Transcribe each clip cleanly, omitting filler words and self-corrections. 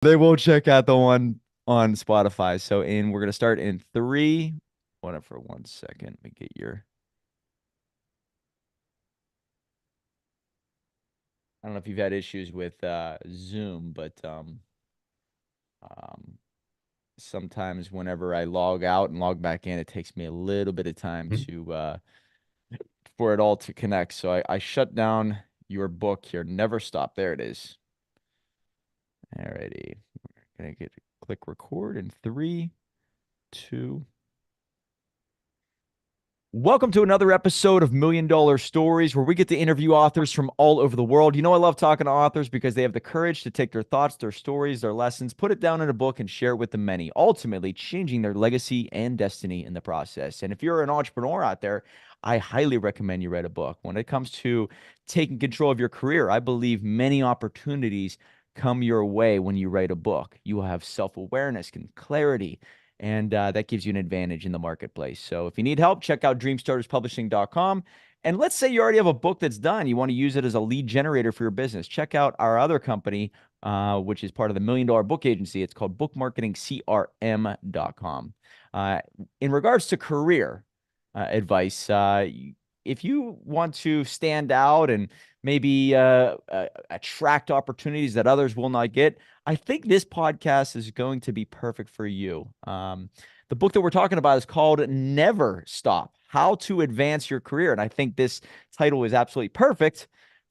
They will check out the one on Spotify. So we're gonna start in three. Hold on for 1 second. Let me get your. I don't know if you've had issues with Zoom, but um, sometimes whenever I log out and log back in, it takes me a little bit of time Mhm. to for it all to connect. So I shut down your book here. Never stop. There it is. Alrighty. We're gonna click record in three, two. Welcome to another episode of Million Dollar Stories, where we get to interview authors from all over the world. You know, I love talking to authors because they have the courage to take their thoughts, their stories, their lessons, put it down in a book, and share it with the many, ultimately changing their legacy and destiny in the process. And if you're an entrepreneur out there, I highly recommend you read a book. When it comes to taking control of your career, I believe many opportunities come your way when you write a book. You will have self awareness and clarity, and that gives you an advantage in the marketplace. So if you need help, check out dreamstarterspublishing.com. And let's say you already have a book that's done. You want to use it as a lead generator for your business. Check out our other company, which is part of the Million Dollar Book Agency. It's called bookmarketingcrm.com. Uh, in regards to career advice, if you want to stand out and maybe attract opportunities that others will not get, I think this podcast is going to be perfect for you. The book that we're talking about is called Never Stop: How to Advance Your Career. And I think this title is absolutely perfect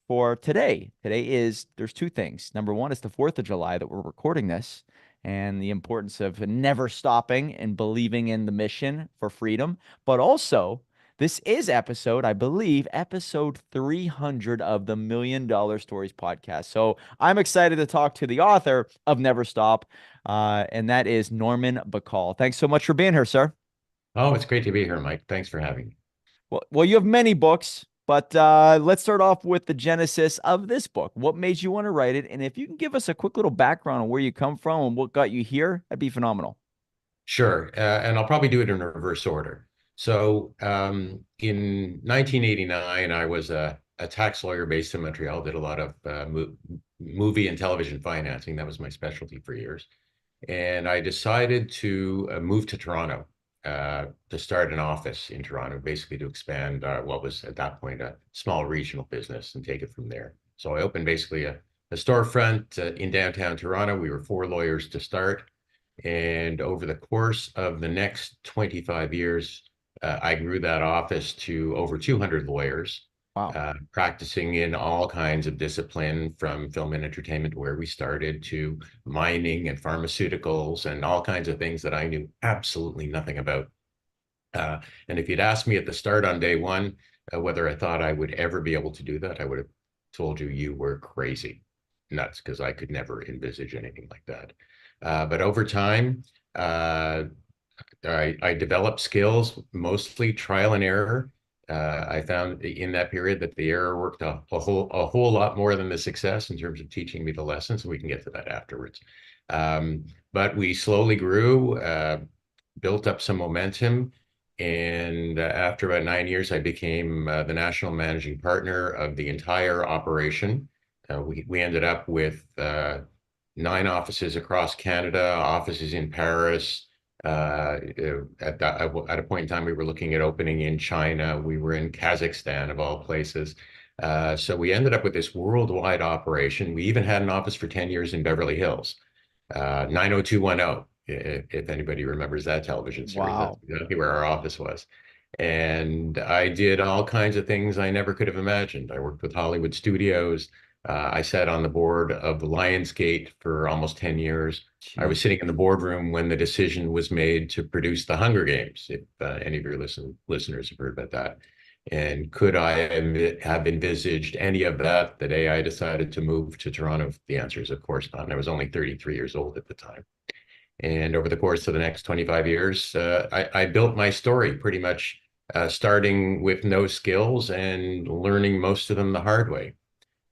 for today. There's two things. Number one, it's the 4th of July that we're recording this, and the importance of never stopping and believing in the mission for freedom. But also, this is I believe, episode 300 of the Million Dollar Stories podcast. So I'm excited to talk to the author of Never Stop, and that is Norman Bacall. Thanks so much for being here, sir. Oh, it's great to be here, Mike. Thanks for having me. Well, you have many books, but let's start off with the genesis of this book. What made you want to write it? And if you can give us a quick little background on where you come from and what got you here, that'd be phenomenal. Sure, and I'll probably do it in reverse order. So, in 1989, I was a tax lawyer based in Montreal, did a lot of movie and television financing. That was my specialty for years. And I decided to move to Toronto to start an office in Toronto, basically to expand what was at that point a small regional business and take it from there. So I opened basically a storefront in downtown Toronto. We were four lawyers to start. And over the course of the next 25 years, I grew that office to over 200 lawyers, Wow. practicing in all kinds of discipline, from film and entertainment, where we started, to mining and pharmaceuticals and all kinds of things that I knew absolutely nothing about. And if you'd asked me at the start on day one whether I thought I would ever be able to do that, I would have told you you were crazy, nuts, because I could never envisage anything like that. But over time, uh, I developed skills, mostly trial and error. I found in that period that the error worked a whole lot more than the success in terms of teaching me the lessons. We can get to that afterwards. But we slowly grew, built up some momentum. And after about 9 years, I became the national managing partner of the entire operation. We ended up with nine offices across Canada, offices in Paris. At a point in time, we were looking at opening in China. We were in Kazakhstan, of all places. So we ended up with this worldwide operation. We even had an office for 10 years in Beverly Hills, 90210. If anybody remembers that television series, that's Wow. exactly where our office was. And I did all kinds of things I never could have imagined. I worked with Hollywood studios. I sat on the board of Lionsgate for almost 10 years. I was Jeez. sitting in the boardroom when the decision was made to produce The Hunger Games, if any of your listeners have heard about that. And could I have envisaged any of that the day I decided to move to Toronto? The answer is, of course not. And I was only 33 years old at the time. And over the course of the next 25 years, I built my story pretty much starting with no skills and learning most of them the hard way.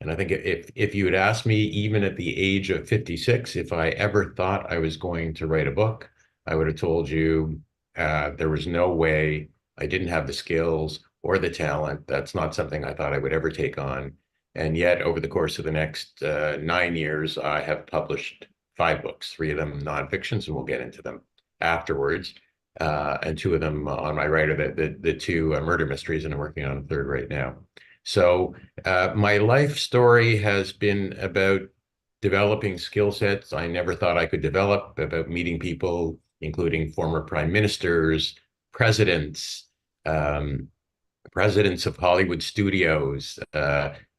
And I think if you had asked me, even at the age of 56, if I ever thought I was going to write a book, I would have told you there was no way. I didn't have the skills or the talent. That's not something I thought I would ever take on. And yet, over the course of the next 9 years, I have published five books, three of them nonfictions, and we'll get into them afterwards. And two of them on my right are the two murder mysteries, and I'm working on a third right now. So my life story has been about developing skill sets I never thought I could develop, about meeting people, including former prime ministers, presidents, um, presidents of Hollywood studios,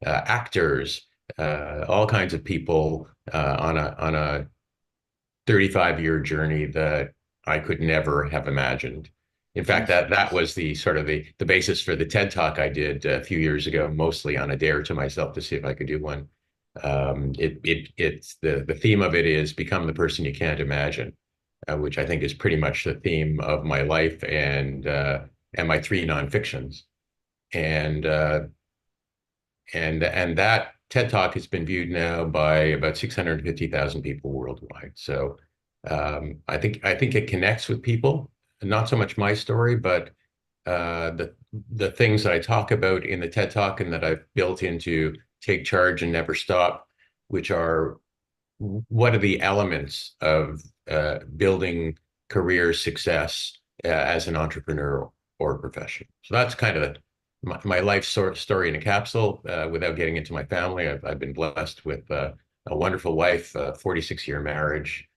actors, all kinds of people on a 35-year journey that I could never have imagined. In fact, Geez. that was the sort of the basis for the TED Talk I did a few years ago, mostly on a dare to myself to see if I could do one. It's the theme of it is become the person you can't imagine, which I think is pretty much the theme of my life and my three nonfictions. And and that TED Talk has been viewed now by about 650,000 people worldwide. So I think it connects with people. Not so much my story, but the things that I talk about in the TED Talk and that I've built into Take Charge and Never Stop, which are what are the elements of building career success as an entrepreneur or a professional. So that's kind of my life story in a capsule. Without getting into my family, I've been blessed with a wonderful wife, 46-year marriage,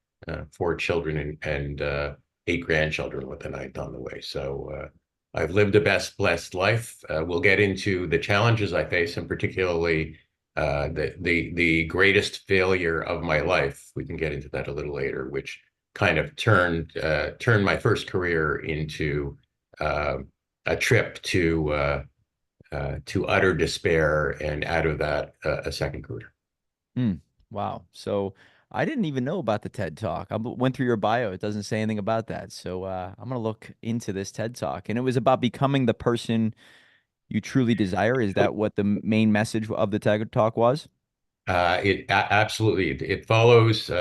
four children, and eight grandchildren with a ninth on the way. So I've lived a blessed life. We'll get into the challenges I face, and particularly the greatest failure of my life. We can get into that a little later, which kind of turned my first career into a trip to utter despair, and out of that, a second career. Hmm. Wow. So I didn't even know about the TED Talk. I went through your bio. It doesn't say anything about that. So I'm gonna look into this TED Talk. And it was about becoming the person you truly desire. Is that what the main message of the TED Talk was? Absolutely it follows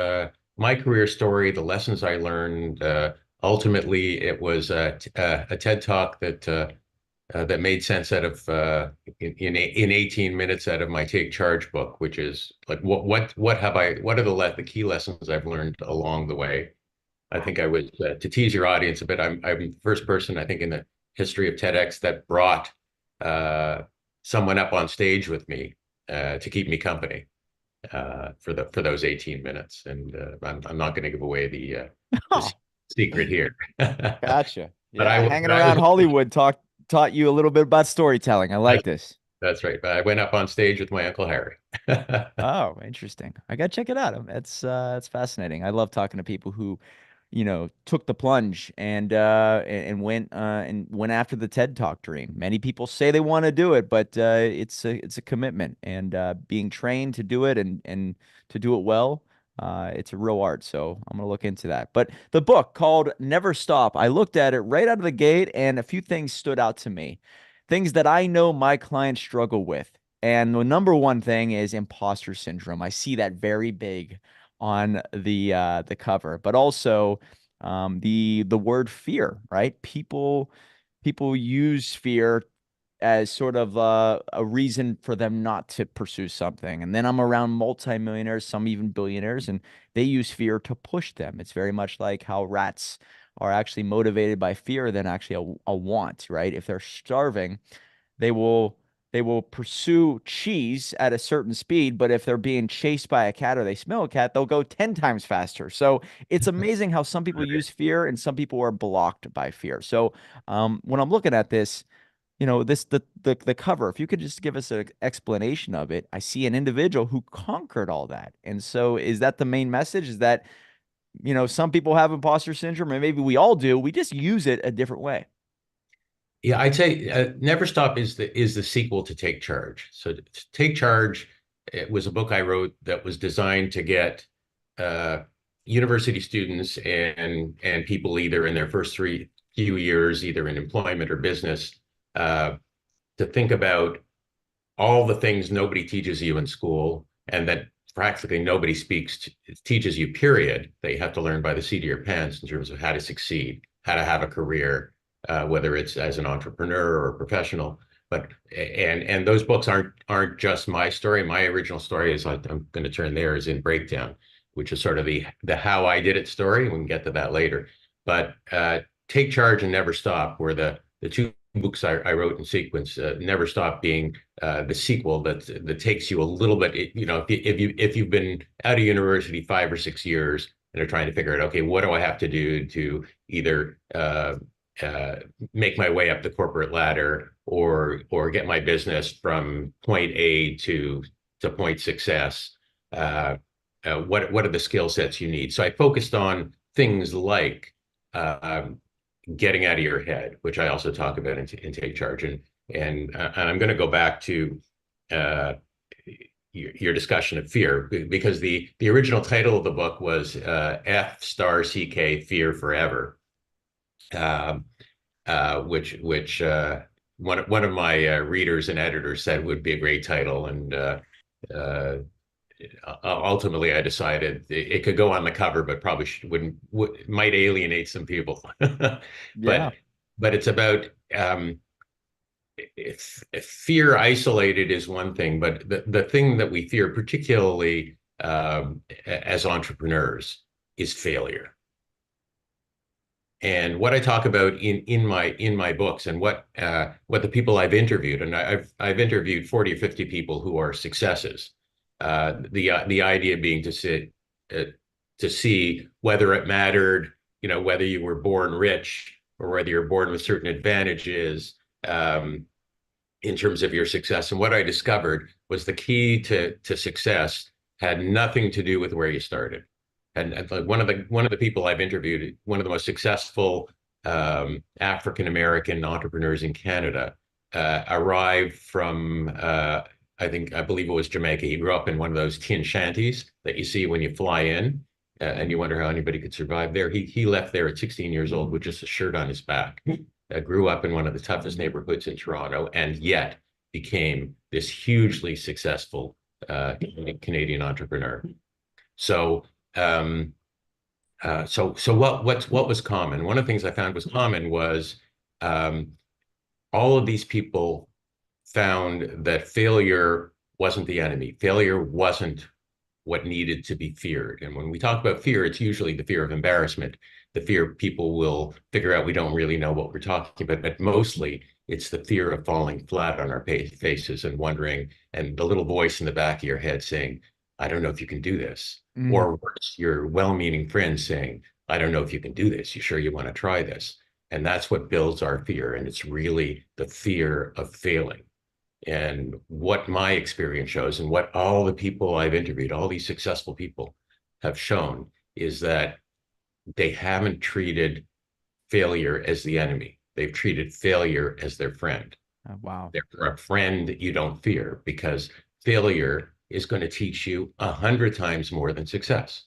my career story, the lessons I learned. Ultimately, it was a TED Talk that made sense out of in 18 minutes out of my Take Charge book, which is like what are the key lessons I've learned along the way. I think I was to tease your audience a bit. I'm the first person I think in the history of TEDx that brought uh, someone up on stage with me to keep me company for those 18 minutes, and I'm not going to give away the Oh, secret here. gotcha. But Yeah, hanging I was around Hollywood taught you a little bit about storytelling. I like this. That's right. But I went up on stage with my Uncle Harry. Oh, interesting. I gotta check it out. It's fascinating. I love talking to people who, took the plunge and went after the TED Talk dream. Many people say they want to do it, but it's a commitment, and being trained to do it and to do it well, it's a real art. So I'm gonna look into that. But the book called Never Stop, I looked at it right out of the gate, and a few things stood out to me, things that I know my clients struggle with. And the number one thing is imposter syndrome. I see that very big on the cover, but also the word fear, right? People use fear as sort of a reason for them not to pursue something. And then I'm around multimillionaires, some even billionaires, and they use fear to push them. It's very much like how rats are actually motivated by fear than actually a want, right? If they're starving, they will they will pursue cheese at a certain speed, but if they're being chased by a cat or they smell a cat, they'll go 10 times faster. So it's amazing how some people use fear and some people are blocked by fear. So when I'm looking at this, this the cover, if you could just give us an explanation of it, I see an individual who conquered all that. And so is that the main message? Is that, some people have imposter syndrome and maybe we all do. We just use it a different way. Yeah, I'd say Never Stop is the sequel to Take Charge. So Take Charge, it was a book I wrote that was designed to get uh, university students and people either in their first few years, either in employment or business, uh, to think about all the things nobody teaches you in school, and that practically nobody teaches you, period, that you have to learn by the seat of your pants in terms of how to succeed, how to have a career, whether it's as an entrepreneur or a professional. But and those books aren't just my story. My original story is, I'm going to turn there, is in Breakdown. which is sort of the how I did it story. We can get to that later. But Take Charge and Never Stop were the two books I wrote in sequence. Never Stop being the sequel that takes you a little bit. If you've been out of university 5 or 6 years and are trying to figure out, okay, what do I have to do to either uh, make my way up the corporate ladder or get my business from point A to point success. What are the skill sets you need? So I focused on things like getting out of your head, which I also talk about in Take Charge, and I'm going to go back to uh, your discussion of fear, because the original title of the book was F***CK Fear Forever, um, which one of my readers and editors said would be a great title, and uh, ultimately I decided it could go on the cover, but probably might alienate some people. Yeah. but but it's about if fear isolated is one thing, but the thing that we fear, particularly as entrepreneurs, is failure. And what I talk about in my books, and what the people I've interviewed, and I've interviewed 40 or 50 people who are successes. The idea being to see whether it mattered, whether you were born rich or whether you're born with certain advantages in terms of your success. And what I discovered was the key to success had nothing to do with where you started. And one of the people I've interviewed, one of the most successful African American entrepreneurs in Canada, arrived from I believe it was Jamaica. He grew up in one of those tin shanties that you see when you fly in, and you wonder how anybody could survive there. He left there at 16 years old with just a shirt on his back. Grew up in one of the toughest neighborhoods in Toronto, and yet became this hugely successful Canadian entrepreneur. So what was common? One of the things I found was common was all of these people found that failure wasn't the enemy. Failure wasn't what needed to be feared. And when we talk about fear, it's usually the fear of embarrassment, the fear people will figure out we don't really know what we're talking about, but mostly it's the fear of falling flat on our faces and wondering, and the little voice in the back of your head saying, I don't know if you can do this. Mm. Or worse, your well-meaning friend saying, I don't know if you can do this. You sure you want to try this? And that's what builds our fear. And it's really the fear of failing. And what my experience shows, and what all the people I've interviewed, all these successful people have shown, is that they haven't treated failure as the enemy. They've treated failure as their friend. Oh, wow. They're a friend that you don't fear, because failure is going to teach you 100 times more than success.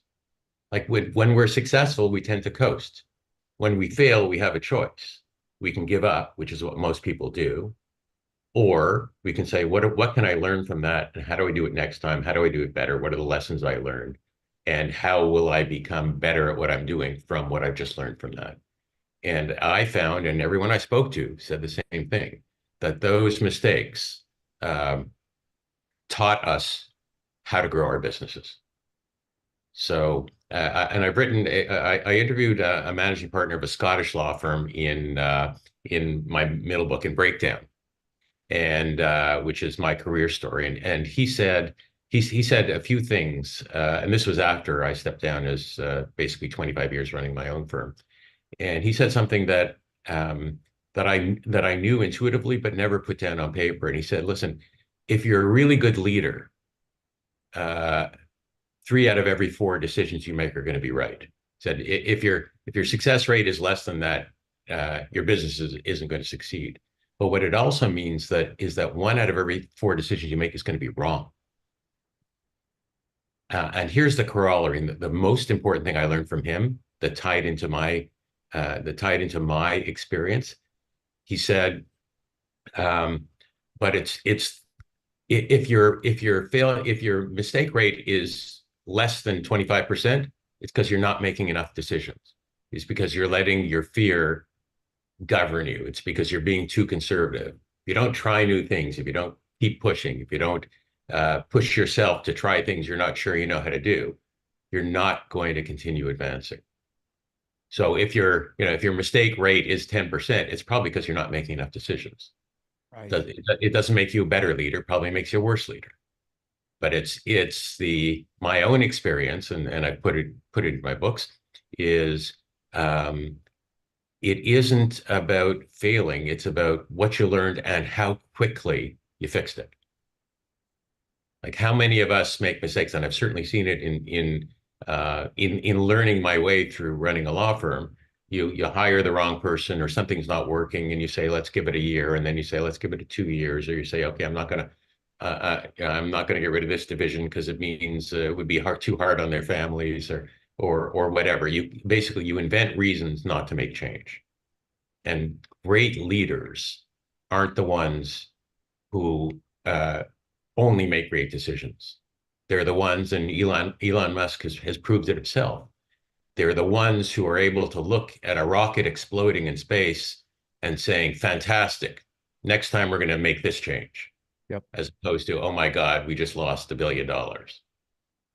Like when we're successful, we tend to coast. When we fail, we have a choice. We can give up, which is what most people do, or we can say, what can I learn from that? And how do I do it next time? How do I do it better? What are the lessons I learned? And how will I become better at what I'm doing from what I've just learned from that? And I found, and everyone I spoke to said the same thing, that those mistakes taught us how to grow our businesses. So, and I've written, I interviewed a managing partner of a Scottish law firm in my middle book, in Breakdown, and which is my career story. And he said a few things, and this was after I stepped down as basically 25 years running my own firm. And he said something that that I knew intuitively but never put down on paper. And he said, "Listen, if you're a really good leader, 3 out of every 4 decisions you make are going to be right." He said, if your success rate is less than that, your business isn't going to succeed. But what it also means is that 1 out of every 4 decisions you make is going to be wrong. And here's the corollary. The most important thing I learned from him that tied into my experience. He said, but if your mistake rate is less than 25%, it's because you're not making enough decisions. It's because you're letting your fear govern you. It's because you're being too conservative. If you don't try new things, if you don't keep pushing, if you don't push yourself to try things you're not sure you know how to do, you're not going to continue advancing. So if your mistake rate is 10%, it's probably because you're not making enough decisions. Right. It doesn't make you a better leader, probably makes you a worse leader. But it's the my own experience, and I put it in my books, is um, it isn't about failing, it's about what you learned and how quickly you fixed it. Like how many of us make mistakes, and I've certainly seen it in learning my way through running a law firm. You hire the wrong person, or something's not working, and you say let's give it a year, and then you say let's give it 2 years, or you say okay, I'm not gonna get rid of this division because it means it would be too hard on their families, or whatever. You invent reasons not to make change. And great leaders aren't the ones who only make great decisions. They're the ones, and Elon Musk has proved it himself. They're the ones who are able to look at a rocket exploding in space and saying, fantastic, next time we're going to make this change, Yep. as opposed to, oh my God, we just lost $1 billion.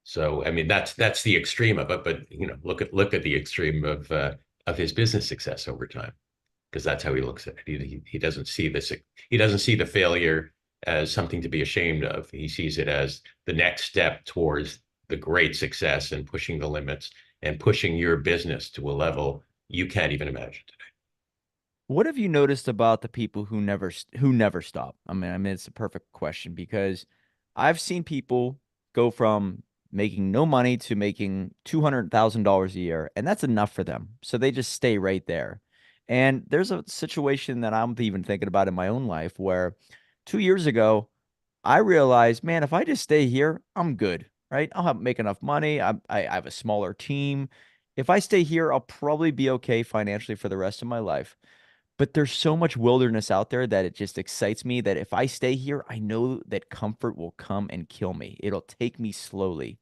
So, I mean, that's the extreme of it. But look at the extreme of his business success over time, because that's how he looks at it. He doesn't see this. He doesn't see the failure as something to be ashamed of. He sees it as the next step towards the great success and pushing the limits and pushing your business to a level you can't even imagine today. What have you noticed about the people who never stop? I mean, it's a perfect question because I've seen people go from making no money to making $200,000 a year, and that's enough for them. So they just stay right there. And there's a situation that I'm even thinking about in my own life where 2 years ago, I realized, man, if I just stay here, I'm good, right? Make enough money. I have a smaller team. If I stay here, I'll probably be okay financially for the rest of my life. But there's so much wilderness out there that it just excites me that if I stay here, I know that comfort will come and kill me. It'll take me slowly.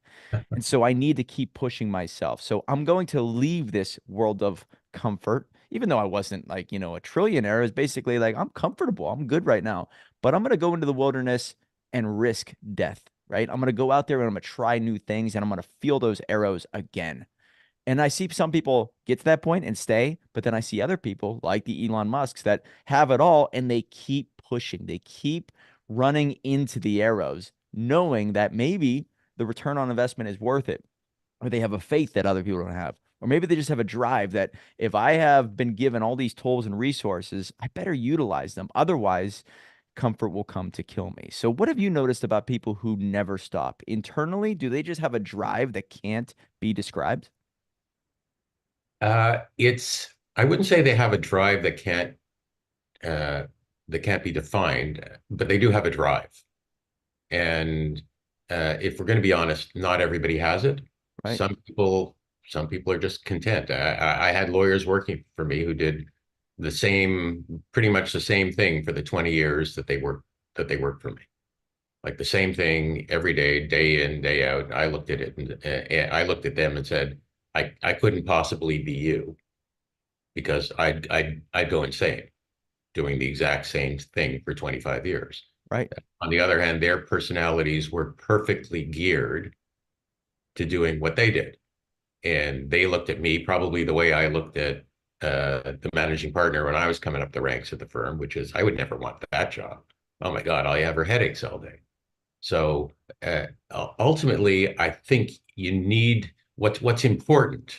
And so I need to keep pushing myself. So I'm going to leave this world of comfort, even though I wasn't like, a trillionaire. It's basically like, I'm comfortable. I'm good right now. But I'm going to go into the wilderness and risk death, right? I'm going to go out there and I'm going to try new things and I'm going to feel those arrows again. And I see some people get to that point and stay, but then I see other people like the Elon Musks that have it all and they keep pushing. They keep running into the arrows, knowing that maybe the return on investment is worth it, or they have a faith that other people don't have. Or maybe they just have a drive that if I have been given all these tools and resources, I better utilize them. Otherwise, comfort will come to kill me. So, what have you noticed about people who never stop? Internally, do they just have a drive that can't be described? I wouldn't say they have a drive uh, that can't be defined, but they do have a drive. And if we're going to be honest, not everybody has it. Right. Some people, some people are just content. I had lawyers working for me who did pretty much the same thing for the 20 years that they worked for me. Like the same thing every day in, day out. I looked at it and I looked at them and said, I couldn't possibly be you because I'd go insane doing the exact same thing for 25 years. Right. On the other hand, their personalities were perfectly geared to doing what they did. And they looked at me probably the way I looked at the managing partner when I was coming up the ranks at the firm, which is I would never want that job. Oh my God, I have her headaches all day. So ultimately, I think you need what's important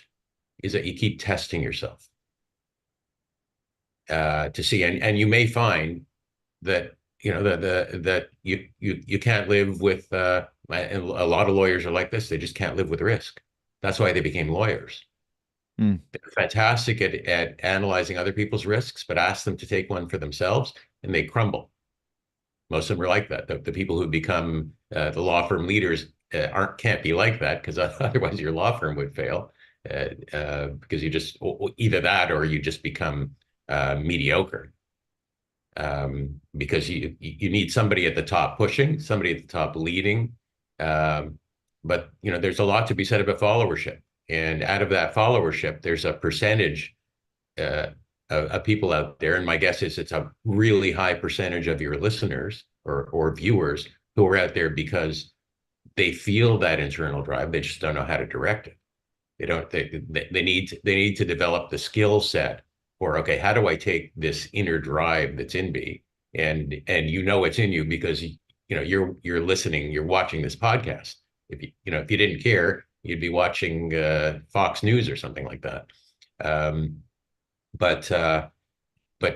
is that you keep testing yourself to see, and you may find that that you can't live with. And a lot of lawyers are like this; they just can't live with risk. That's why they became lawyers. Mm. They're fantastic at analyzing other people's risks, but ask them to take one for themselves, and they crumble. Most of them are like that. The people who become the law firm leaders can't be like that because otherwise your law firm would fail because you just either that or you just become mediocre because you need somebody at the top pushing, somebody at the top leading. Um, but there's a lot to be said about followership, and out of that followership, there's a percentage uh, of people out there, and my guess is it's a really high percentage of your listeners or viewers who are out there because they feel that internal drive. They just don't know how to direct it. They don't. They need to develop the skill set for, okay, how do I take this inner drive that's in me, and you know it's in you because you know you're listening, you're watching this podcast. If if you didn't care, you'd be watching Fox News or something like that. Um, but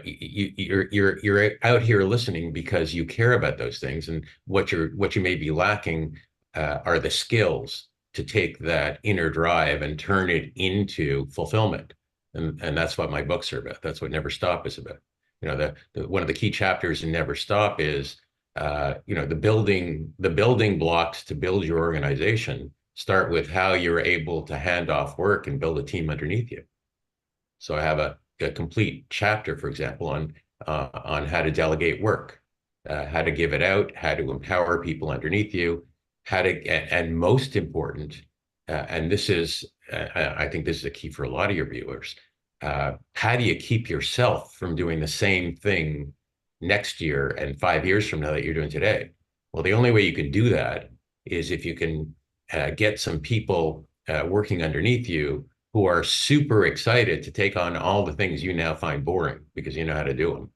you're out here listening because you care about those things, and what you may be lacking are the skills to take that inner drive and turn it into fulfillment. And that's what my books are about. That's what Never Stop is about. One of the key chapters in Never Stop is the building blocks to build your organization start with how you're able to hand off work and build a team underneath you. So I have a complete chapter, for example, on how to delegate work, how to give it out, how to empower people underneath you, and most important, and this is, I think this is a key for a lot of your viewers. How do you keep yourself from doing the same thing next year and 5 years from now that you're doing today? Well, the only way you can do that is if you can get some people working underneath you who are super excited to take on all the things you now find boring because you know how to do them,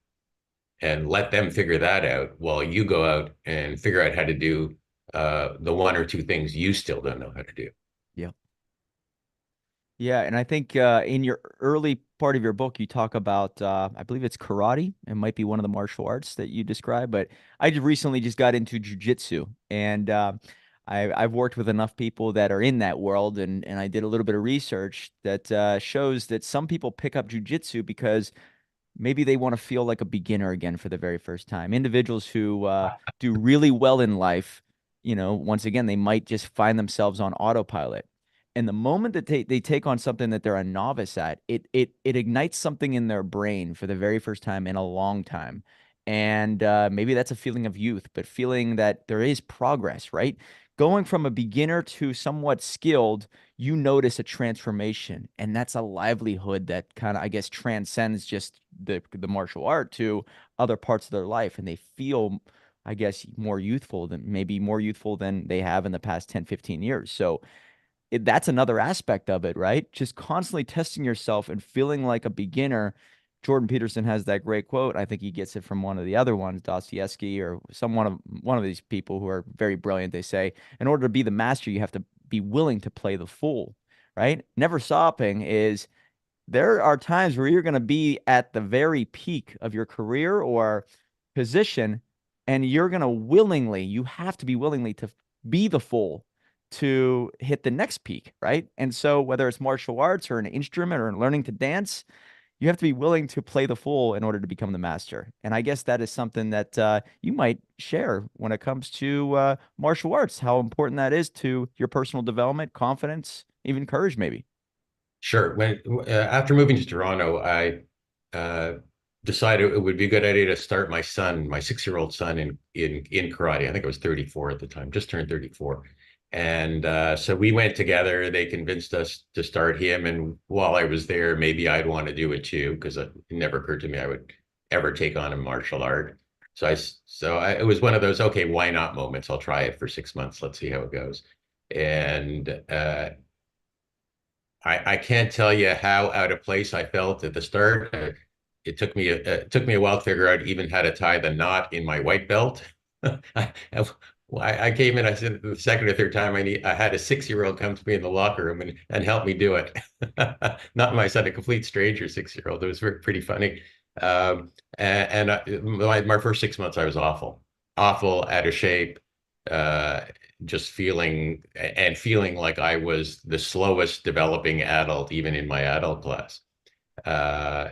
and let them figure that out while you go out and figure out how to do the one or two things you still don't know how to do. Yeah. Yeah, and I think in your early part of your book, you talk about, I believe it's karate. It might be one of the martial arts that you describe, but I recently just got into jujitsu, and I've worked with enough people that are in that world, and I did a little bit of research that shows that some people pick up jujitsu because maybe they want to feel like a beginner again for the very first time. Individuals who do really well in life, once again, they might just find themselves on autopilot. And the moment that they take on something that they're a novice at, it ignites something in their brain for the very first time in a long time. And maybe that's a feeling of youth, but feeling that there is progress, right? Going from a beginner to somewhat skilled, you notice a transformation, and that's a livelihood that kind of, I guess, transcends just the martial art to other parts of their life, and they feel, I guess, more youthful than they have in the past 10, 15 years. So that's another aspect of it, right? Just constantly testing yourself and feeling like a beginner. Jordan Peterson has that great quote. I think he gets it from one of the other ones, Dostoevsky, or one of these people who are very brilliant. They say, in order to be the master, you have to be willing to play the fool, right? Never stopping is, there are times where you're going to be at the very peak of your career or position, and you have to be willingly to be the fool to hit the next peak, right? And so, whether it's martial arts or an instrument or learning to dance, you have to be willing to play the fool in order to become the master. And I guess that is something that you might share when it comes to martial arts, how important that is to your personal development, confidence, even courage, maybe. Sure. When After moving to Toronto, I uh, decided it would be a good idea to start my 6-year-old son in karate. I think I was 34 at the time, just turned 34. And so we went together. They convinced us to start him. And while I was there, maybe I'd want to do it too, because it never occurred to me I would ever take on a martial art. It was one of those, okay, why not moments. I'll try it for 6 months. Let's see how it goes. And I can't tell you how out of place I felt at the start. It took me a while to figure out even how to tie the knot in my white belt. I came in. I said the second or third time I had a 6-year-old come to me in the locker room and help me do it. Not my son, a complete stranger 6-year-old. It was pretty funny. My first 6 months, I was awful, out of shape. Uh, just feeling like I was the slowest developing adult, even in my adult class. Uh,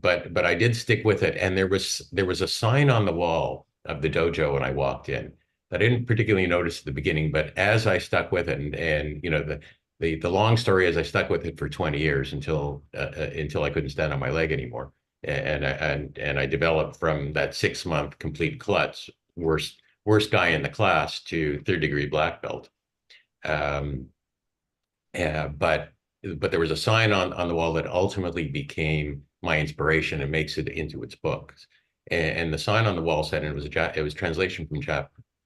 but I did stick with it, and there was a sign on the wall of the dojo when I walked in that I didn't particularly notice at the beginning, but as I stuck with it, and the long story is I stuck with it for 20 years until I couldn't stand on my leg anymore, and I developed from that 6-month complete klutz, worst guy in the class, to third-degree black belt. Um, but there was a sign on the wall that ultimately became my inspiration and makes it into its books. And the sign on the wall said, and it was translation from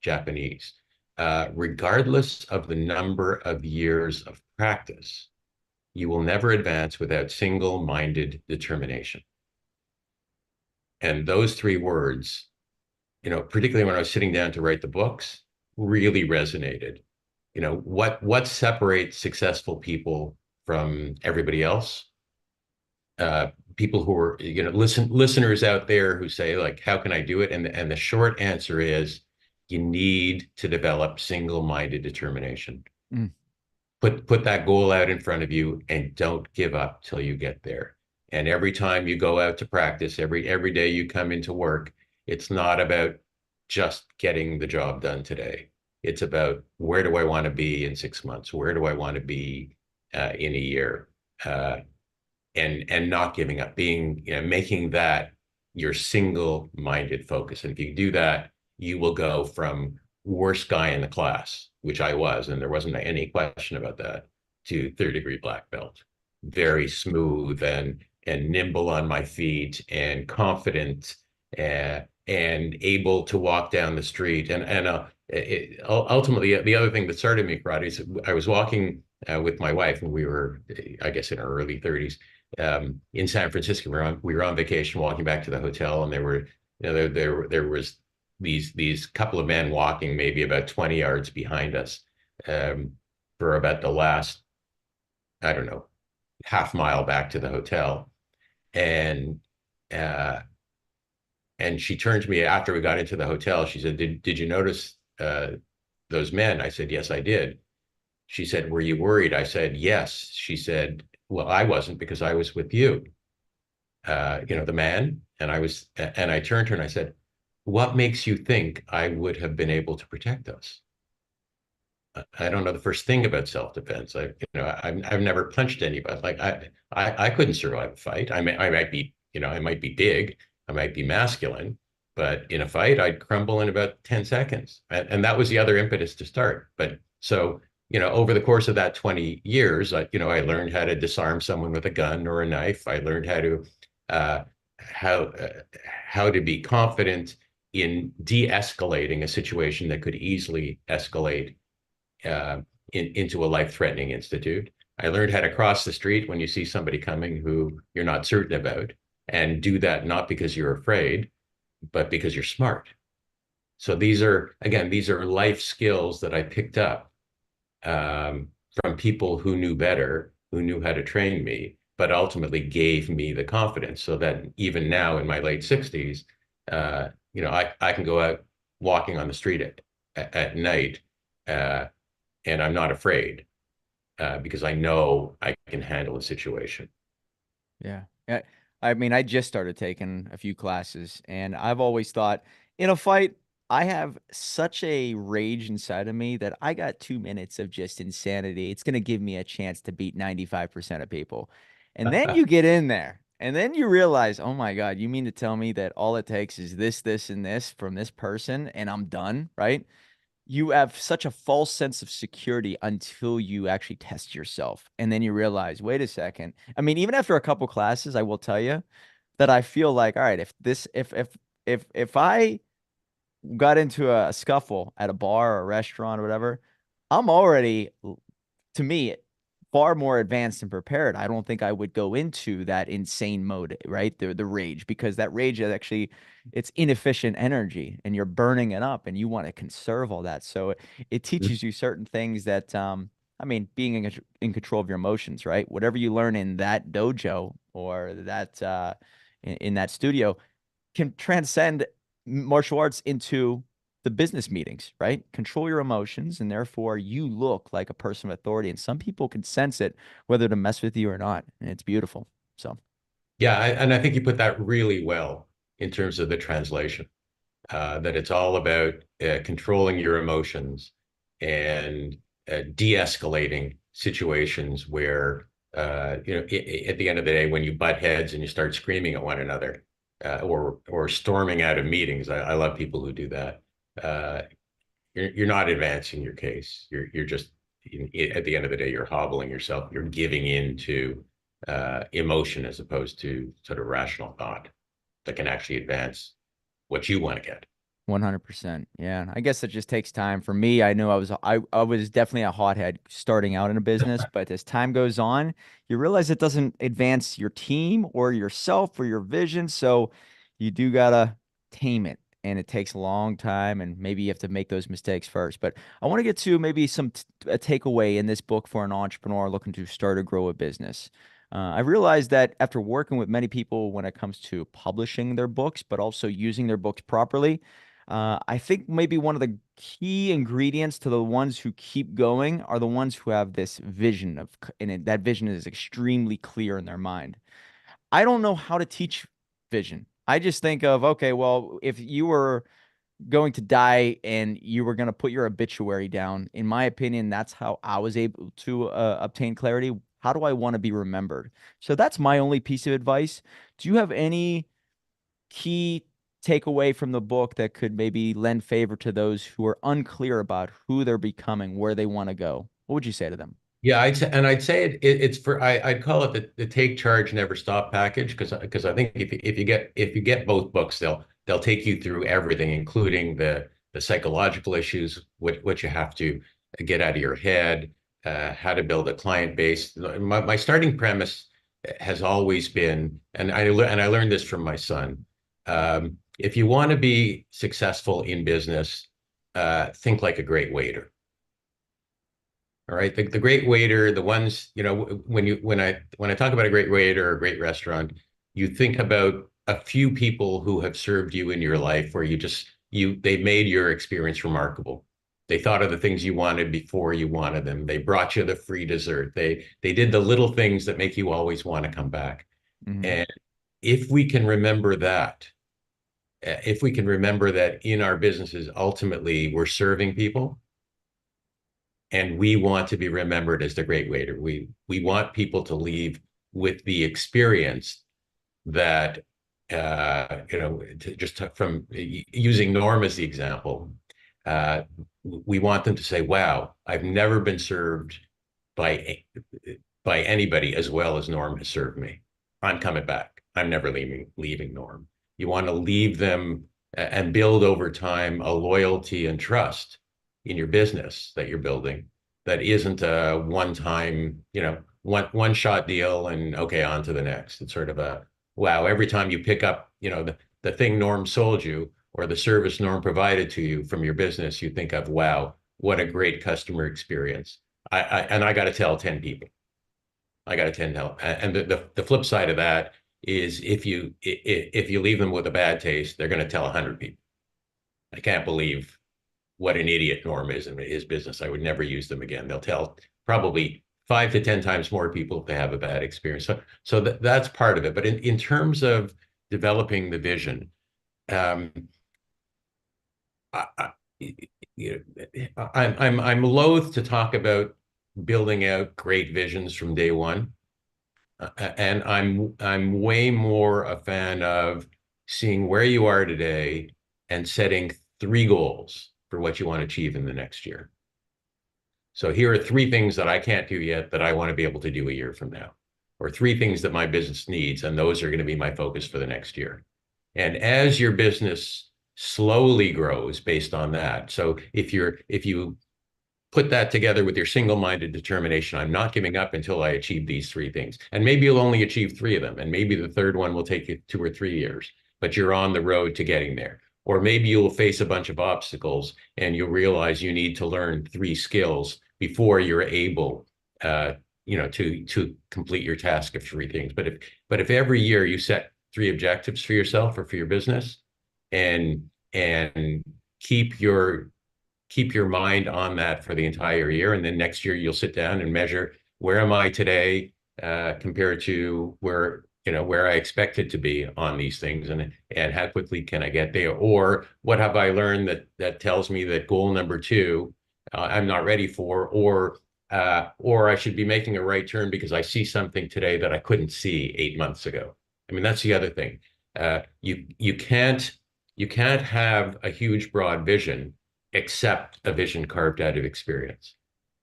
Japanese. regardless of the number of years of practice, you will never advance without single-minded determination. And those three words, particularly when I was sitting down to write the books, really resonated. What separates successful people from everybody else? People who are, listeners out there who say, like, how can I do it? And the short answer is you need to develop single-minded determination. Mm. Put that goal out in front of you and don't give up till you get there. And every time you go out to practice, every day you come into work, it's not about just getting the job done today. It's about, where do I want to be in 6 months? Where do I want to be in a year? And not giving up, making that your single-minded focus. And if you do that, you will go from worst guy in the class, which I was, and there wasn't any question about that, to third-degree black belt. Very smooth and nimble on my feet and confident, and able to walk down the street. Ultimately, the other thing that started me karate is I was walking with my wife, and we were, I guess, in our early 30s, in San Francisco. We were on vacation, walking back to the hotel, and there was these couple of men walking maybe about 20 yards behind us, for about the last, I don't know, half mile back to the hotel. And she turned to me after we got into the hotel. She said, did you notice those men? I said, yes, I did. She said, were you worried? I said, yes. She said, well, I wasn't, because I was with you, the man. And I turned to her and I said, what makes you think I would have been able to protect us? I don't know the first thing about self-defense. I've never punched anybody. Like, I couldn't survive a fight. I might be, I might be big, I might be masculine, but in a fight, I'd crumble in about 10 seconds. And that was the other impetus to start. But so, over the course of that 20 years, I learned how to disarm someone with a gun or a knife. I learned uh, how to be confident in de-escalating a situation that could easily escalate into a life-threatening institute. I learned how to cross the street when you see somebody coming who you're not certain about, and do that not because you're afraid, but because you're smart. So these are life skills that I picked up from people who knew better, who knew how to train me, but ultimately gave me the confidence, so that even now in my late 60s, I can go out walking on the street at night, and I'm not afraid, because I know I can handle a situation. Yeah. Yeah. I mean, I just started taking a few classes, and I've always thought, in a fight, I have such a rage inside of me that I got 2 minutes of just insanity. It's going to give me a chance to beat 95% of people. And then you get in there, and then you realize, oh my God, you mean to tell me that all it takes is this, this, and this from this person, and I'm done, right? You have such a false sense of security until you actually test yourself. And then you realize, wait a second. I mean, even after a couple classes, I will tell you that I feel like, all right, if I got into a scuffle at a bar or a restaurant or whatever, I'm already, to me, far more advanced and prepared. I don't think I would go into that insane mode, right? The rage, because that rage is actually, it's inefficient energy, and you're burning it up, and you want to conserve all that. So it teaches you certain things that, I mean, being in control of your emotions, right? Whatever you learn in that dojo or that in that studio can transcend martial arts into the business meetings, right? Control your emotions, and therefore you look like a person of authority. And some people can sense it, whether to mess with you or not. And it's beautiful. So, Yeah, and I think you put that really well in terms of the translation. That it's all about controlling your emotions and de-escalating situations where, at the end of the day, when you butt heads and you start screaming at one another, or storming out of meetings. I love people who do that. Uh, you're not advancing your case. You're just, at the end of the day, you're hobbling yourself. You're giving in to emotion, as opposed to sort of rational thought that can actually advance what you want to get. 100%. Yeah. I guess it just takes time. For me, I know I was definitely a hothead starting out in a business, but as time goes on, you realize it doesn't advance your team or yourself or your vision. So you do gotta tame it. And it takes a long time, and maybe you have to make those mistakes first. But I want to get to maybe a takeaway in this book for an entrepreneur looking to start or grow a business. I realized that after working with many people when it comes to publishing their books, but also using their books properly, I think maybe one of the key ingredients to the ones who keep going are the ones who have this vision that vision is extremely clear in their mind. I don't know how to teach vision. I just think of, okay, well, if you were going to die and you were going to put your obituary down, in my opinion, that's how I was able to obtain clarity. How do I want to be remembered? So that's my only piece of advice. Do you have any key takeaway from the book that could maybe lend favor to those who are unclear about who they're becoming, where they want to go? What would you say to them? Yeah, I'd say it's for I'd call it the take charge never stop package because I think if you get both books they'll take you through everything including the psychological issues what you have to get out of your head, how to build a client base. My starting premise has always been, and I learned this from my son. If you want to be successful in business, think like a great waiter. All right. The great waiter, the ones, when I talk about a great waiter or a great restaurant, you think about a few people who have served you in your life where they made your experience remarkable. They thought of the things you wanted before you wanted them. They brought you the free dessert. They did the little things that make you always want to come back. Hmm. And if we can remember that, if we can remember that in our businesses, ultimately we're serving people and we want to be remembered as the great waiter. We want people to leave with the experience that from using Norm as the example, uh, we want them to say, "Wow, I've never been served by by anybody as well as Norm has served me. I'm coming back. I'm never leaving Norm." You want to leave them and build over time a loyalty and trust in your business that you're building that isn't a one time, one shot deal and okay, on to the next. It's sort of a wow, every time you pick up, the thing Norm sold you or the service Norm provided to you from your business, you think of, wow, what a great customer experience. I got to tell 10 people. I got to tell. And the flip side of that is if you leave them with a bad taste, they're going to tell 100 people. I can't believe what an idiot Norm is in his business. I would never use them again. They'll tell probably 5 to 10 times more people if they have a bad experience. So that's part of it. But in terms of developing the vision, um, I, I, I'm loath to talk about building out great visions from day one, and I'm way more a fan of seeing where you are today and setting 3 goals for what you want to achieve in the next year. So here are 3 things that I can't do yet that I want to be able to do a year from now, or 3 things that my business needs, and those are going to be my focus for the next year. And as your business slowly grows based on that, so if you put that together with your single-minded determination, I'm not giving up until I achieve these 3 things, and maybe you'll only achieve 3 of them, and maybe the third one will take you 2 or 3 years, but you're on the road to getting there. Or maybe you'll face a bunch of obstacles and you'll realize you need to learn 3 skills before you're able, to complete your task of 3 things. But if every year you set 3 objectives for yourself or for your business, and keep your mind on that for the entire year, and then next year you'll sit down and measure where am I today compared to where I expected to be on these things, and how quickly can I get there, or what have I learned that tells me that goal number 2 I'm not ready for, or I should be making a right turn because I see something today that I couldn't see 8 months ago. I mean, that's the other thing. You can't have a huge broad vision except a vision carved out of experience.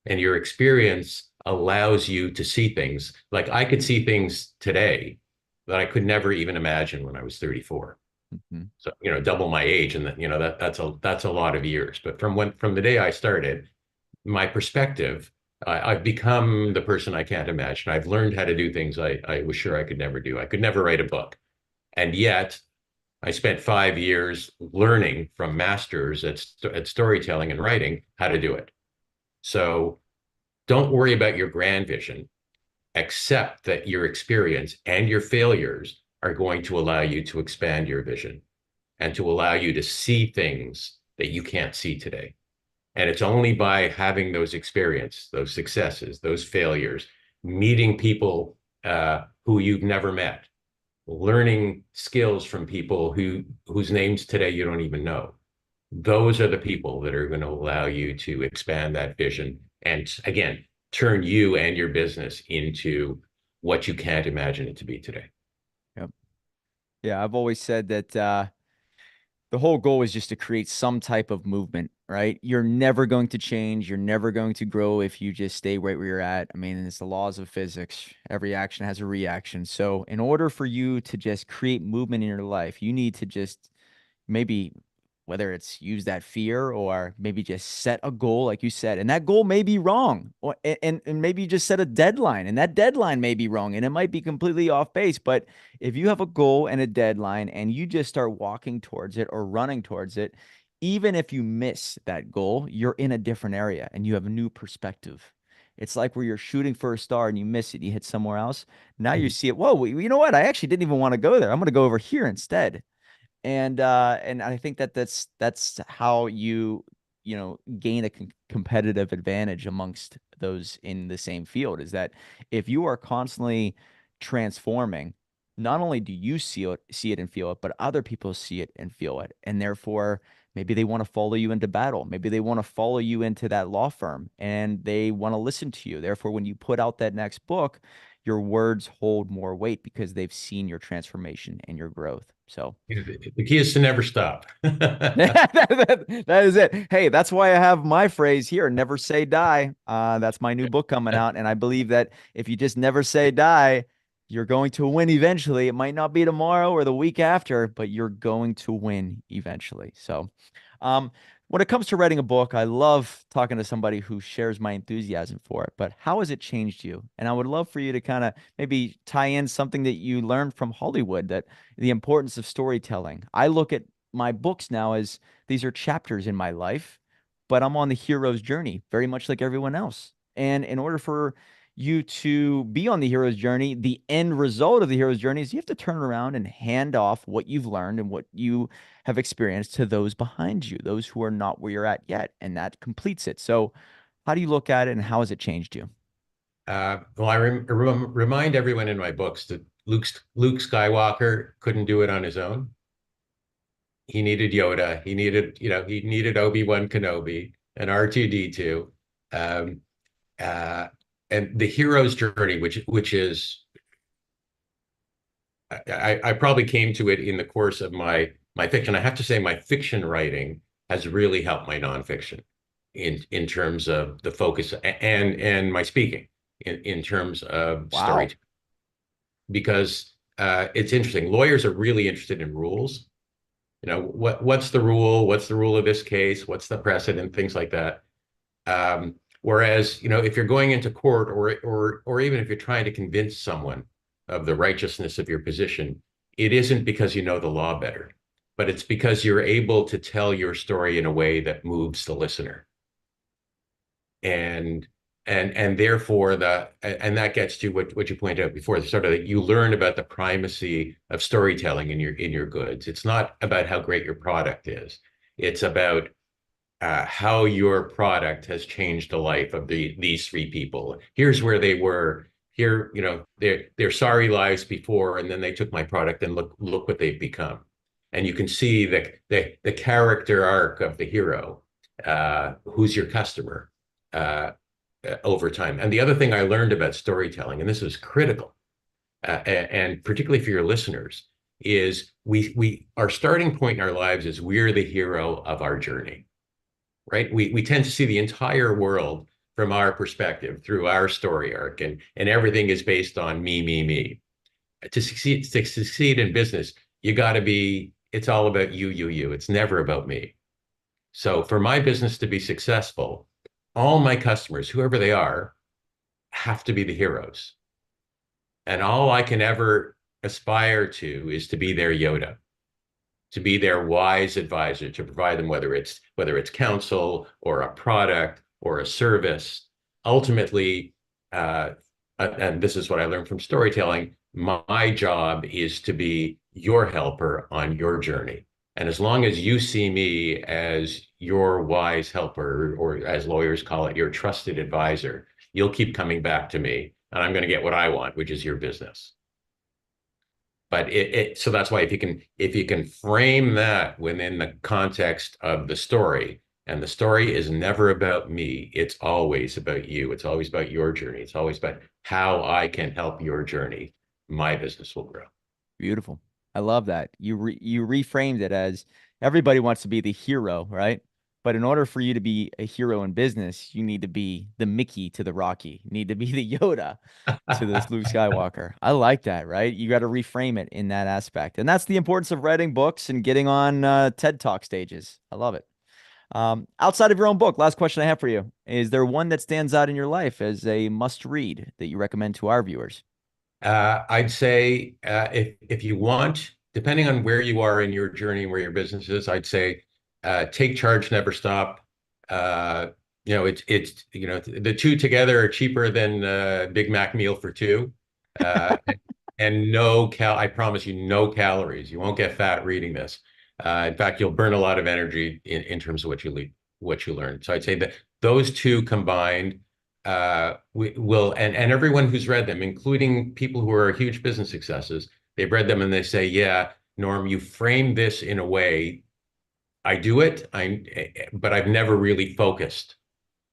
And your experience allows you to see things. Like I could see things today that I could never even imagine when I was 34. Mhm. So, double my age, and that's a lot of years. But from the day I started, my perspective, I've become the person I can't imagine. I've learned how to do things I was sure I could never do. I could never write a book. And yet I spent 5 years learning from masters at storytelling and writing how to do it. So don't worry about your grand vision. Accept that your experience and your failures are going to allow you to expand your vision and to allow you to see things that you can't see today. And it's only by having those experiences, those successes, those failures, meeting people who you've never met, learning skills from people whose names today you don't even know. Those are the people that are going to allow you to expand that vision and, again, turn you and your business into what you can't imagine it to be today. Yep. Yeah, I've always said that the whole goal is just to create some type of movement, right? You're never going to change. You're never going to grow if you just stay right where you're at. I mean, it's the laws of physics. Every action has a reaction. So, in order for you to just create movement in your life, you need to just maybe, whether it's use that fear or maybe just set a goal, like you said, and that goal may be wrong, or and maybe you just set a deadline, and that deadline may be wrong, and it might be completely off base. But if you have a goal and a deadline, and you just start walking towards it or running towards it, even if you miss that goal, you're in a different area and you have a new perspective. It's like where you're shooting for a star and you miss it, you hit somewhere else. Now you see it. Whoa, you know what? I actually didn't even want to go there. I'm going to go over here instead. And I think that that's how you gain a competitive advantage amongst those in the same field, is that if you are constantly transforming, not only do you see it and feel it, but other people see it and feel it, and therefore maybe they want to follow you into battle, maybe they want to follow you into that law firm, and they want to listen to you. Therefore, when you put out that next book, your words hold more weight because they've seen your transformation and your growth. So The key is to never stop. that is it. Hey, that's why I have my phrase here, never say die. That's my new book coming out. And I believe that if you just never say die, you're going to win eventually. It might not be tomorrow or the week after, but you're going to win eventually. So, um, when it comes to writing a book, I love talking to somebody who shares my enthusiasm for it. But how has it changed you? And I would love for you to kind of maybe tie in something that you learned from Hollywood, that the importance of storytelling. I look at my books now as these are chapters in my life, but I'm on the hero's journey, very much like everyone else. And in order for you to be on the hero's journey, the end result of the hero's journey is you have to turn around and hand off what you've learned and what you have experienced to those behind you, those who are not where you're at yet. And that completes it. So, how do you look at it and how has it changed you? Well, remind everyone in my books that Luke Skywalker couldn't do it on his own. He needed Yoda. He needed Obi-Wan Kenobi and R2D2. Um, uh, and the hero's journey, which is, I probably came to it in the course of my fiction. I have to say my fiction writing has really helped my nonfiction in terms of the focus and my speaking in terms of Wow. storytelling. Because it's interesting. Lawyers are really interested in rules. What's the rule? What's the rule of this case? What's the precedent? Things like that. Whereas, if you're going into court, or even if you're trying to convince someone of the righteousness of your position, it isn't because you know the law better, but it's because you're able to tell your story in a way that moves the listener. And therefore that gets to what you pointed out before, the sort of that you learn about the primacy of storytelling in your goods. It's not about how great your product is. It's about how your product has changed the life of these three people. Here's where they were. Here, their sorry lives before, and then they took my product, and look what they've become. And you can see the character arc of the hero, who's your customer, uh, over time. And the other thing I learned about storytelling, and this is critical, and particularly for your listeners, is we our starting point in our lives is we're the hero of our journey, right? We tend to see the entire world from our perspective through our story arc, and everything is based on me, me, me. To succeed in business, you got to be it's all about you. It's never about me. So for my business to be successful, all my customers, whoever they are, have to be the heroes. And all I can ever aspire to is to be their Yoda, to be their wise advisor, to provide them whether it's counsel or a product or a service. Ultimately, uh, and this is what I learned from storytelling. My job is to be your helper on your journey. And as long as you see me as your wise helper, or as lawyers call it, your trusted advisor, you'll keep coming back to me, and I'm going to get what I want, which is your business. But so that's why if you can frame that within the context of the story, and the story is never about me, it's always about you. It's always about your journey. It's always about how I can help your journey. My business will grow. Beautiful. I love that. You reframed it as everybody wants to be the hero, right? But in order for you to be a hero in business, you need to be the Mickey to the Rocky. You need to be the Yoda to this Luke Skywalker. I like that, right? You got to reframe it in that aspect. And that's the importance of writing books and getting on TED Talk stages. I love it. Outside of your own book, last question I have for you. Is there one that stands out in your life as a must read that you recommend to our viewers? I'd say if you want, depending on where you are in your journey and where your business is, I'd say take charge, never stop. Uh, the two together are cheaper than Big Mac meal for two, uh, and I promise you, no calories. You won't get fat reading this. In fact, you'll burn a lot of energy in terms of what you learn. So I'd say that those two combined we will, and everyone who's read them, including people who are huge business successes, they've read them and they say, yeah, Norm, you frame this in a way. I do it, but I've never really focused.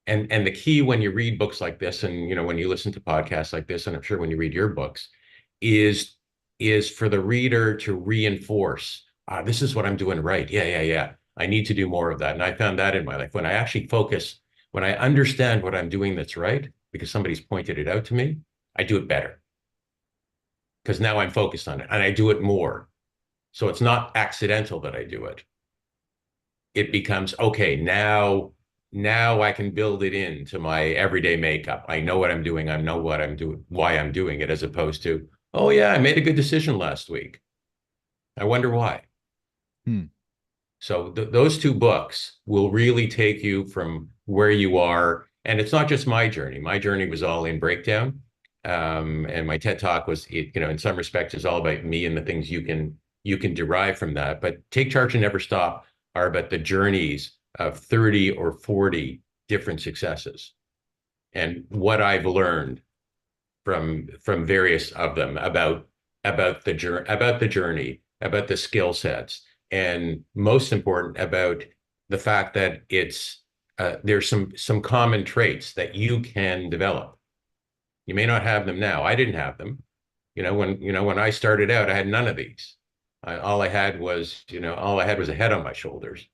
And the key when you read books like this, and when you listen to podcasts like this, and I'm sure when you read your books, is is for the reader to reinforce, this is what I'm doing right. Yeah. I need to do more of that. And I found that in my life when I actually focus, when I understand what I'm doing that's right, because somebody's pointed it out to me, I do it better because now I'm focused on it and I do it more. So it's not accidental that I do it. It becomes okay. Now I can build it into my everyday makeup. I know what I'm doing. I know what I'm doing, why I'm doing it, as opposed to, oh yeah, I made a good decision last week. I wonder why. Hmm. So those two books will really take you from where you are. And it's not just my journey. My journey was all in breakdown. And my TED talk was, in some respects, is all about me and the things you can derive from that. But Take Charge and Never Stop are about the journeys of 30 or 40 different successes and what I've learned from various of them about the journey, about the skill sets, and most important about the fact that there's some common traits that you can develop. You may not have them now. I didn't have them. When I started out, I had none of these. All I had was a head on my shoulders.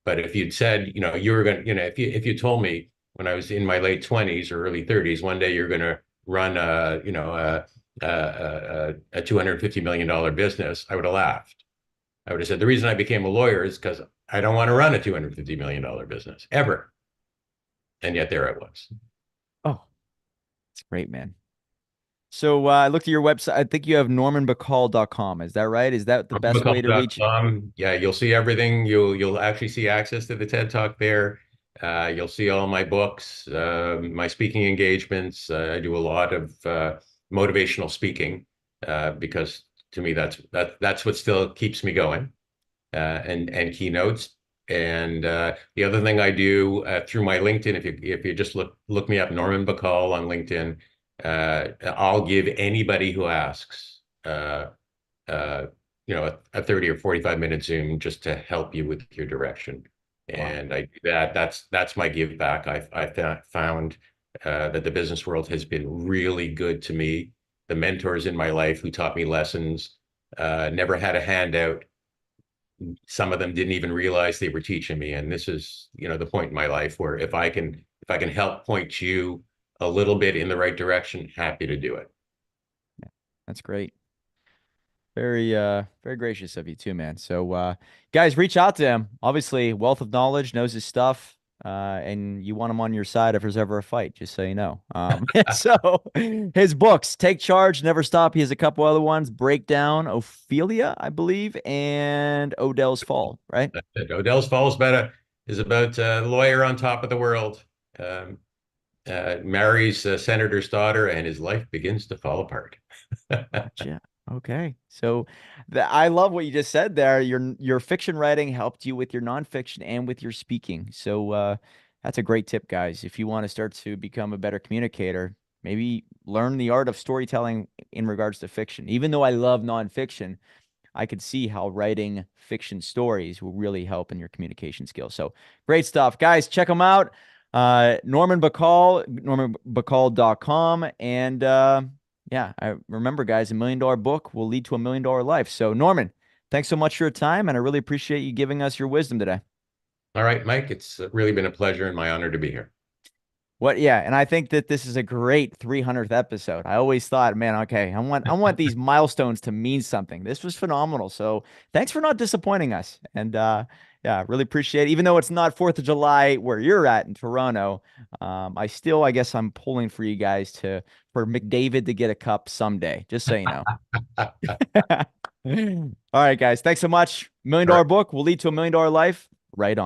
But if you'd said, you were going to, if you told me when I was in my late 20s or early 30s, one day you're going to run a $250 million business, I would have laughed. I would have said, the reason I became a lawyer is because I don't want to run a $250 million business ever. And yet there I was. Oh, it's great, man. So I looked at your website. I think you have normanbacall.com. Is that right? Is that the best way to reach? Yeah, you'll see everything. You'll actually see access to the TED Talk there. You'll see all my books, my speaking engagements. I do a lot of motivational speaking because to me that's what still keeps me going, and keynotes. And the other thing I do through my LinkedIn, if you just look me up, Norman Bacall on LinkedIn, I'll give anybody who asks uh, a 30 or 45-minute Zoom just to help you with your direction. Wow. And I do that. That's my give back. I've found that the business world has been really good to me. The mentors in my life who taught me lessons never had a handout. Some of them didn't even realize they were teaching me. And this is, the point in my life where if I can help point you a little bit in the right direction, happy to do it. That's great. very gracious of you too, man. So, guys, reach out to him. Obviously, wealth of knowledge, knows his stuff. And you want him on your side if there's ever a fight, just so you know. So his books, Take Charge, Never Stop. He has a couple other ones, Breakdown, Ophelia, I believe, and Odell's Fall, right? Odell's Falls is about a lawyer on top of the world. Um, Marries a senator's daughter, and his life begins to fall apart. Gotcha. Okay. So I love what you just said there. Your fiction writing helped you with your nonfiction and with your speaking. So that's a great tip, guys. If you want to start to become a better communicator, maybe learn the art of storytelling in regards to fiction. Even though I love nonfiction, I could see how writing fiction stories will really help in your communication skills. So great stuff. Guys, check them out. Norman Bacall, normanbacall.com. And yeah, I remember, guys, $1 million book will lead to $1 million life. So, Norman, thanks so much for your time, and I really appreciate you giving us your wisdom today. All right, Mike, it's really been a pleasure and my honor to be here. What? Yeah, and I think that this is a great 300th episode. I always thought, man, okay, I want these milestones to mean something. This was phenomenal. So, thanks for not disappointing us. And yeah, really appreciate it. Even though it's not 4th of July where you're at in Toronto, I guess I'm pulling for you guys to for McDavid to get a cup someday, just so you know. All right, guys. Thanks so much. $1 million All right. book will lead to $1 million life. Right on.